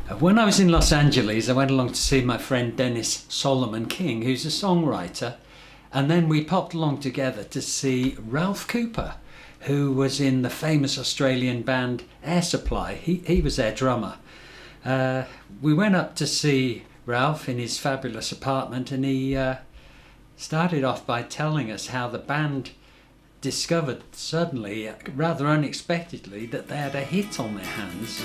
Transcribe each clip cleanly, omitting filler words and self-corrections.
When I was in Los Angeles, I went along to see my friend Dennis Soloman King, who's a songwriter, and then we popped along together to see Ralph Cooper, who was in the famous Australian band Air Supply. He was their drummer. We went up to see Ralph in his fabulous apartment, and he started off by telling us how the band discovered suddenly, rather unexpectedly, that they had a hit on their hands.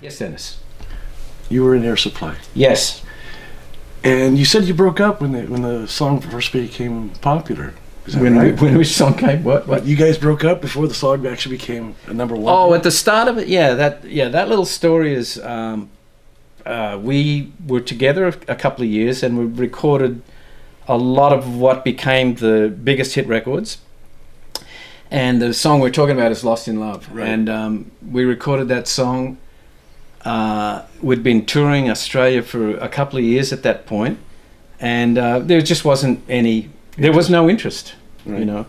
Yes, Dennis. You were in Air Supply. Yes. And you said you broke up when the song first became popular. Is that When right? when which song came? What? You guys broke up before the song actually became a number one? Oh, at the start of it, that little story is we were together a couple of years and we recorded a lot of what became the biggest hit records. And the song we're talking about is Lost in Love. Right. And we recorded that song. We'd been touring Australia for a couple of years at that point, and there just wasn't there was no interest. Right. You know,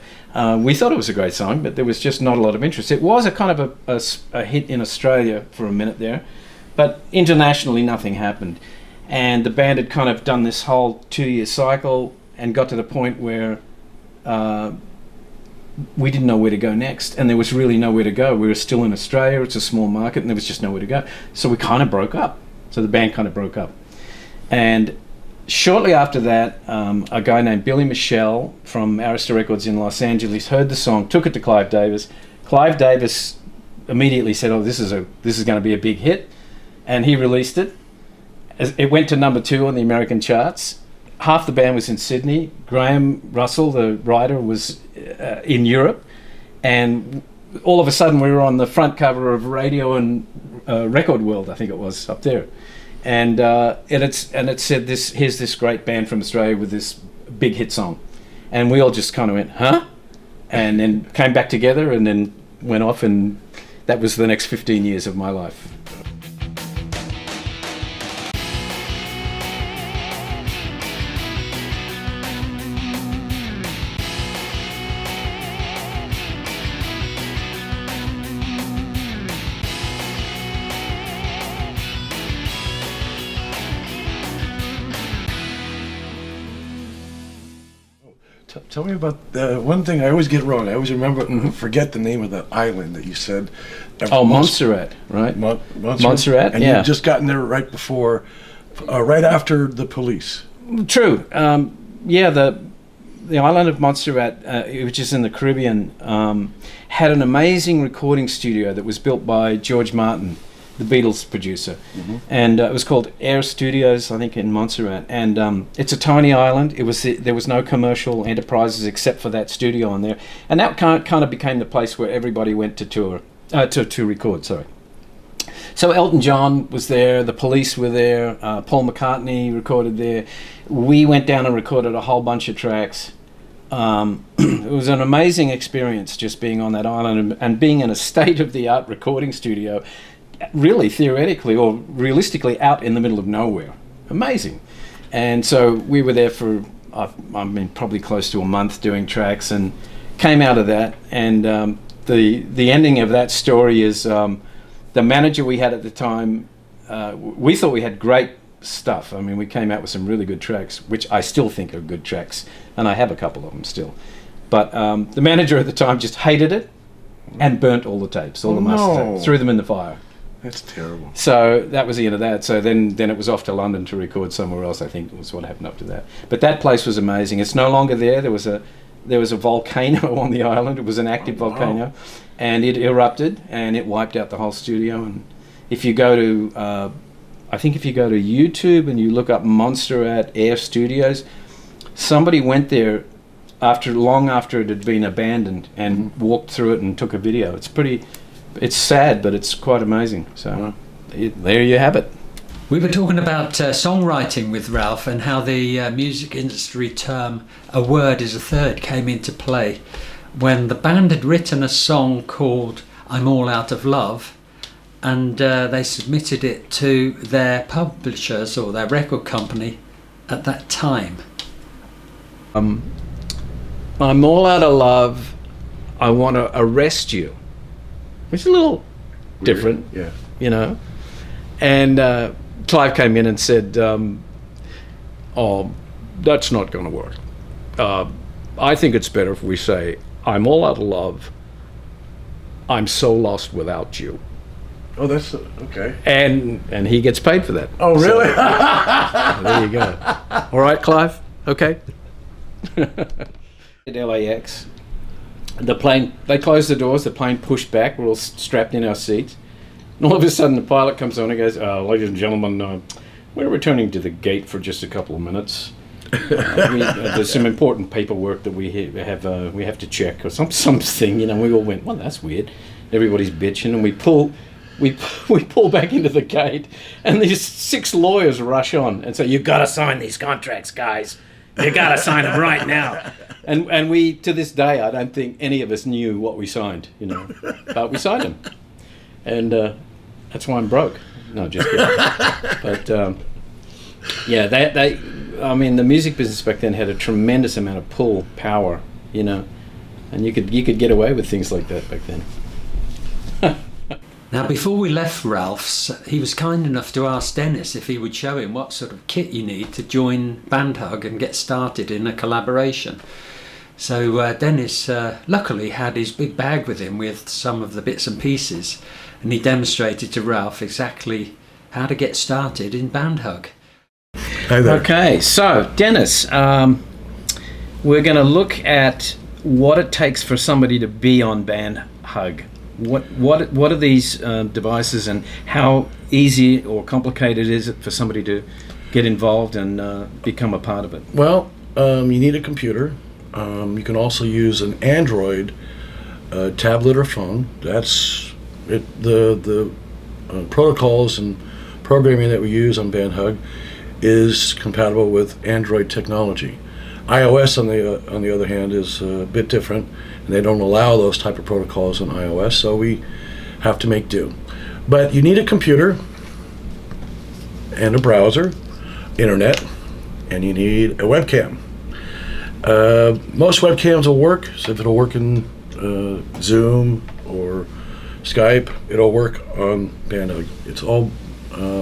we thought it was a great song, but there was just not a lot of interest. It was a kind of a hit in Australia for a minute there, but internationally nothing happened. And the band had kind of done this whole 2-year cycle and got to the point where we didn't know where to go next, and there was really nowhere to go. We were still in Australia, it's a small market, and there was just nowhere to go. So we kind of broke up. So the band kind of broke up. And shortly after that, a guy named Billy Michelle from Arista Records in Los Angeles heard the song, took it to Clive Davis. Clive Davis immediately said, "Oh, this is going to be a big hit," and he released it. It went to number 2 on the American charts. Half the band was in Sydney. Graham Russell, the writer, was in Europe, and all of a sudden we were on the front cover of Radio and Record World, I think it was, up there, and it said, here's this great band from Australia with this big hit song, and we all just kind of went, huh, and then came back together, and then went off, and that was the next 15 years of my life. Tell me about one thing I always get wrong. I always forget the name of that island that you said. Oh, Montserrat, right? Montserrat, and yeah. you'd just gotten there right before, right after the police. True. The island of Montserrat, which is in the Caribbean, had an amazing recording studio that was built by George Martin, the Beatles producer, and it was called Air Studios, I think, in Montserrat. And it's a tiny island. There was no commercial enterprises except for that studio on there, and that kind of became the place where everybody went to tour, to record. Sorry. So Elton John was there, the Police were there, Paul McCartney recorded there. We went down and recorded a whole bunch of tracks. It was an amazing experience just being on that island and being in a state-of-the-art recording studio, really theoretically or realistically out in the middle of nowhere. Amazing. And so we were there for, probably close to a month doing tracks, and came out of that. And the ending of that story is the manager we had at the time, we thought we had great stuff. I mean, we came out with some really good tracks, which I still think are good tracks, and I have a couple of them still. But the manager at the time just hated it, and burnt all the tapes, all the master tapes, threw them in the fire. That's terrible. So that was the end of that. So then it was off to London to record somewhere else, I think was what happened up to that. But that place was amazing. It's no longer there. There was a volcano on the island. It was an active volcano, and it erupted and it wiped out the whole studio. And if you go to, I think if you go to YouTube and you look up Monster at Air Studios, somebody went there long after it had been abandoned and walked through it and took a video. It's sad, but it's quite amazing. So there you have it. We were talking about songwriting with Ralph and how the music industry term "a word is a third" came into play when the band had written a song called "I'm All Out of Love," and they submitted it to their publishers or their record company at that time. I'm all out of love. I want to arrest you. It's a little different, Yeah. you know. And Clive came in and said, "Oh, that's not going to work. I think it's better if we say, I'm all out of love. I'm so lost without you." Oh, that's okay. And he gets paid for that. Oh, really? So, there you go. All right, Clive. Okay. At LAX, the plane, they closed the doors, the plane pushed back, we're all strapped in our seats, and all of a sudden the pilot comes on and goes, "Ladies and gentlemen, we're returning to the gate for just a couple of minutes. There's some important paperwork that we have to check," or something, you know. We all went, "Well, that's weird." Everybody's bitching, and we pull back into the gate, and these 6 lawyers rush on and say, "You got to sign these contracts, guys. You got to sign them right now." And we, to this day, I don't think any of us knew what we signed, you know, but we signed them, and that's why I'm broke. No, just kidding. But yeah, I mean, the music business back then had a tremendous amount of pull power, you know, and you could get away with things like that back then. Now, before we left Ralph's, he was kind enough to ask Dennis if he would show him what sort of kit you need to join Bandhug and get started in a collaboration. So Dennis luckily had his big bag with him with some of the bits and pieces, and he demonstrated to Ralph exactly how to get started in Bandhug. Hi there. Okay, so Dennis, we're going to look at what it takes for somebody to be on Bandhug. What are these devices, and how easy or complicated is it for somebody to get involved and become a part of it? Well, you need a computer. You can also use an Android tablet or phone. That's it. The protocols and programming that we use on Bandhug is compatible with Android technology. iOS, on the other hand, is a bit different, and they don't allow those type of protocols on iOS, so we have to make do. But you need a computer and a browser, internet, and you need a webcam. Most webcams will work, so if it'll work in Zoom or Skype, it'll work on Bandhug. It's all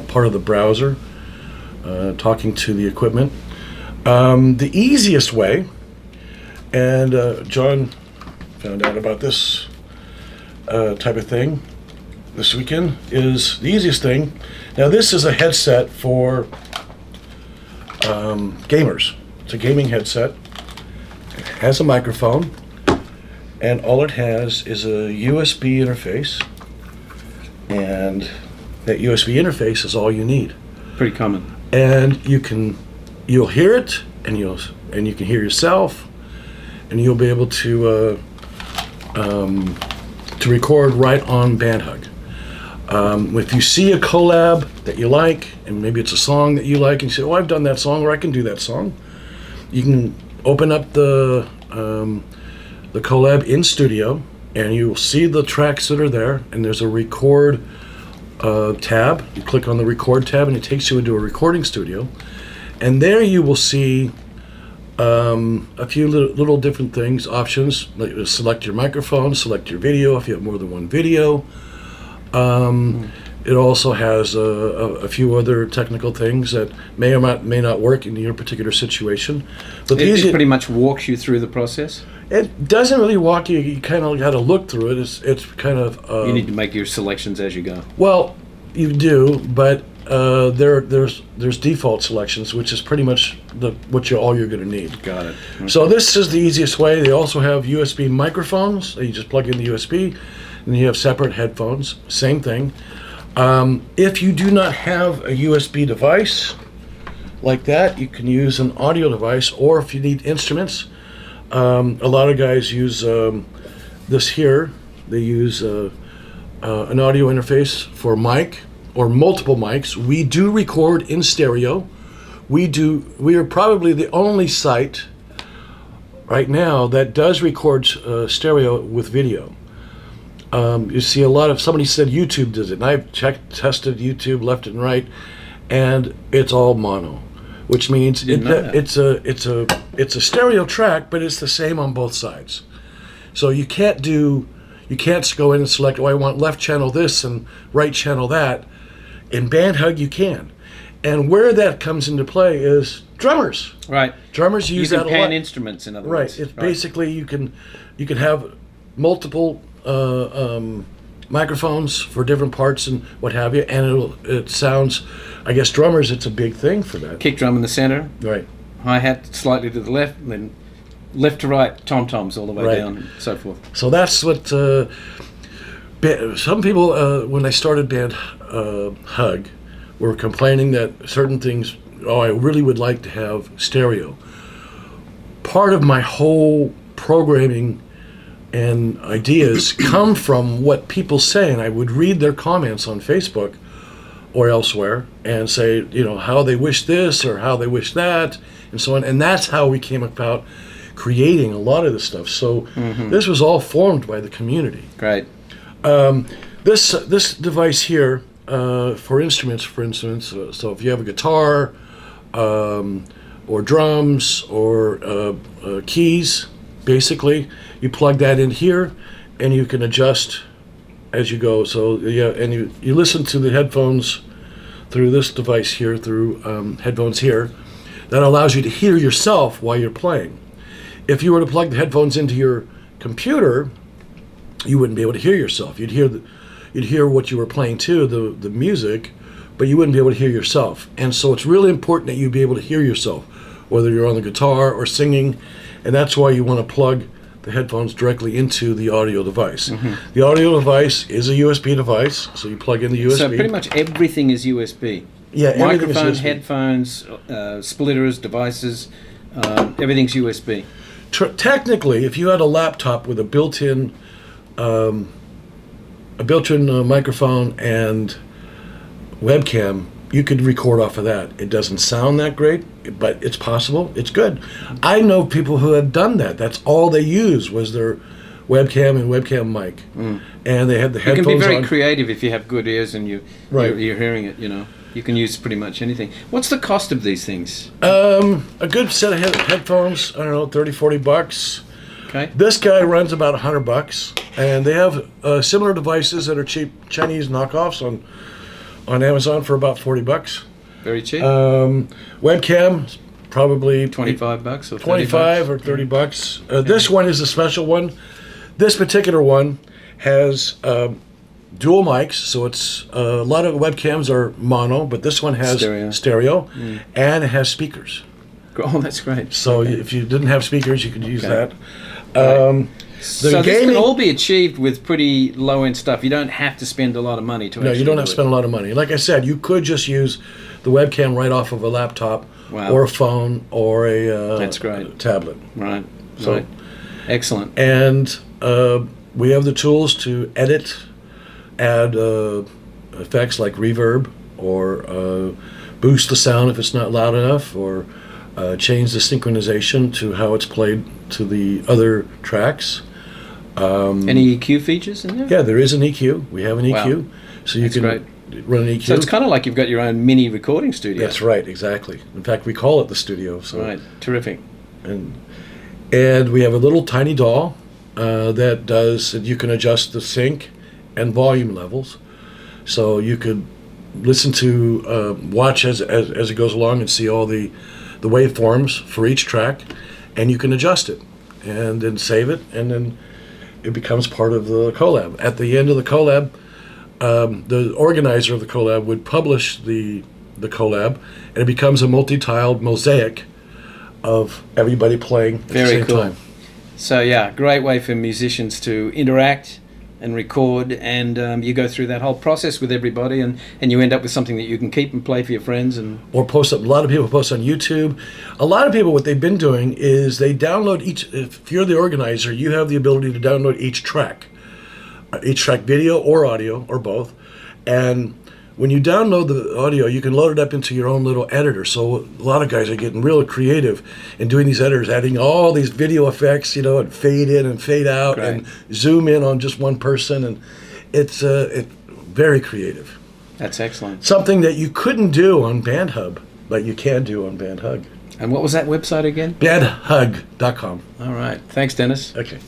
part of the browser, talking to the equipment. The easiest way, and John found out about this type of thing this weekend, is the easiest thing. Now, this is a headset for gamers. It's a gaming headset. It has a microphone, and all it has is a USB interface, and that USB interface is all you need. Pretty common. And you'll hear it, and you can hear yourself, and you'll be able to record right on Bandhug. If you see a collab that you like, and maybe it's a song that you like, and you say, "Oh, I've done that song," or "I can do that song," you can open up the collab in studio, and you'll see the tracks that are there, and there's a record tab. You click on the record tab, and it takes you into a recording studio. And there you will see a few little different things, options, like select your microphone, select your video if you have more than one video. It also has a few other technical things that may or may not work in your particular situation. But it pretty much walks you through the process? It doesn't really walk you. You kind of got to look through it. It's kind of. You need to make your selections as you go. Well, you do, but there's default selections, which is pretty much all you're going to need. Got it. Okay. So this is the easiest way. They also have USB microphones. You just plug in the USB, and you have separate headphones. Same thing. If you do not have a USB device like that, you can use an audio device, or if you need instruments, a lot of guys use this here. They use an audio interface for mic or multiple mics. We do record in stereo. We are probably the only site right now that does record stereo with video. You see a lot of, somebody said YouTube does it, and I've tested YouTube left and right, and it's all mono, which means it's a stereo track, but it's the same on both sides. So you can't go in and select, oh, I want left channel this and right channel that. In BandHug you can. And where that comes into play is drummers. Right. Drummers use that a lot. You can pan instruments, in other words. Right. It's basically you can have multiple microphones for different parts and what have you, and it sounds, I guess drummers, it's a big thing for that. Kick drum in the center. Right. Hi-hat slightly to the left, and then left to right, tom-toms all the way down, and so forth. So that's what some people, when they started BandHug, were complaining that certain things, I really would like to have stereo. Part of my whole programming and ideas come from what people say, and I would read their comments on Facebook or elsewhere and say, how they wish this or how they wish that, and so on. And that's how we came about creating a lot of this stuff. So this was all formed by the community. Great. This device here, for instruments, for instance, so if you have a guitar or drums or keys, basically, you plug that in here, and you can adjust as you go. So and you listen to the headphones through this device here, through headphones here. That allows you to hear yourself while you're playing. If you were to plug the headphones into your computer, you wouldn't be able to hear yourself. You'd hear what you were playing too, the music, but you wouldn't be able to hear yourself. And so it's really important that you be able to hear yourself, whether you're on the guitar or singing, and that's why you want to plug the headphones directly into the audio device. The audio device is a USB device, so you plug in the USB. So pretty much everything is USB. Yeah, microphones, headphones, splitters, devices, everything's USB. Technically, if you had a laptop with a built-in microphone and webcam, you could record off of that. It doesn't sound that great, but it's possible. It's good. I know people who have done that. That's all they use was their webcam and webcam mic, and they had the headphones on. You can be very creative if you have good ears and you're hearing it. You can use pretty much anything. What's the cost of these things? A good set of headphones, I don't know, $30-$40. Okay. This guy runs about $100, and they have similar devices that are cheap Chinese knockoffs on Amazon for about $40. Very cheap. Webcam, probably $25 or $25 or $30. This one is a special one. This particular one has dual mics, so it's a lot of webcams are mono, but this one has stereo and it has speakers. Oh, that's great. So if you didn't have speakers, you could use that. So this can all be achieved with pretty low-end stuff. You don't have to spend a lot of money to. No, you don't have to spend a lot of money. Like I said, you could just use the webcam right off of a laptop or a phone or a that's great. Tablet. Right. So, right. Excellent. And we have the tools to edit, add effects like reverb or boost the sound if it's not loud enough, or change the synchronization to how it's played to the other tracks. Any EQ features in there? Yeah, there is an EQ. We have an EQ. Wow. So you can run an EQ. So it's kind of like you've got your own mini recording studio. That's right, exactly. In fact, we call it the studio. So. Right, terrific. And we have a little tiny DAW that does, you can adjust the sync and volume levels. So you could listen to, watch as it goes along and see all the waveforms for each track, and you can adjust it. and then save it, and then it becomes part of the collab. At the end of the collab, the organizer of the collab would publish the collab, and it becomes a multi-tiled mosaic of everybody playing at the Very same cool. time. So yeah, great way for musicians to interact and record, and you go through that whole process with everybody, and you end up with something that you can keep and play for your friends. And Or post up. A lot of people post on YouTube. A lot of people, what they've been doing is they download each. If you're the organizer, you have the ability to download each track video or audio or both. And when you download the audio, you can load it up into your own little editor. So a lot of guys are getting real creative in doing these editors, adding all these video effects, and fade in and fade out, Great. and zoom in on just one person, and it's very creative. that's excellent. Something that you couldn't do on BandHub, but you can do on BandHug. And what was that website again? BandHug.com. All right. Thanks, Dennis. Okay.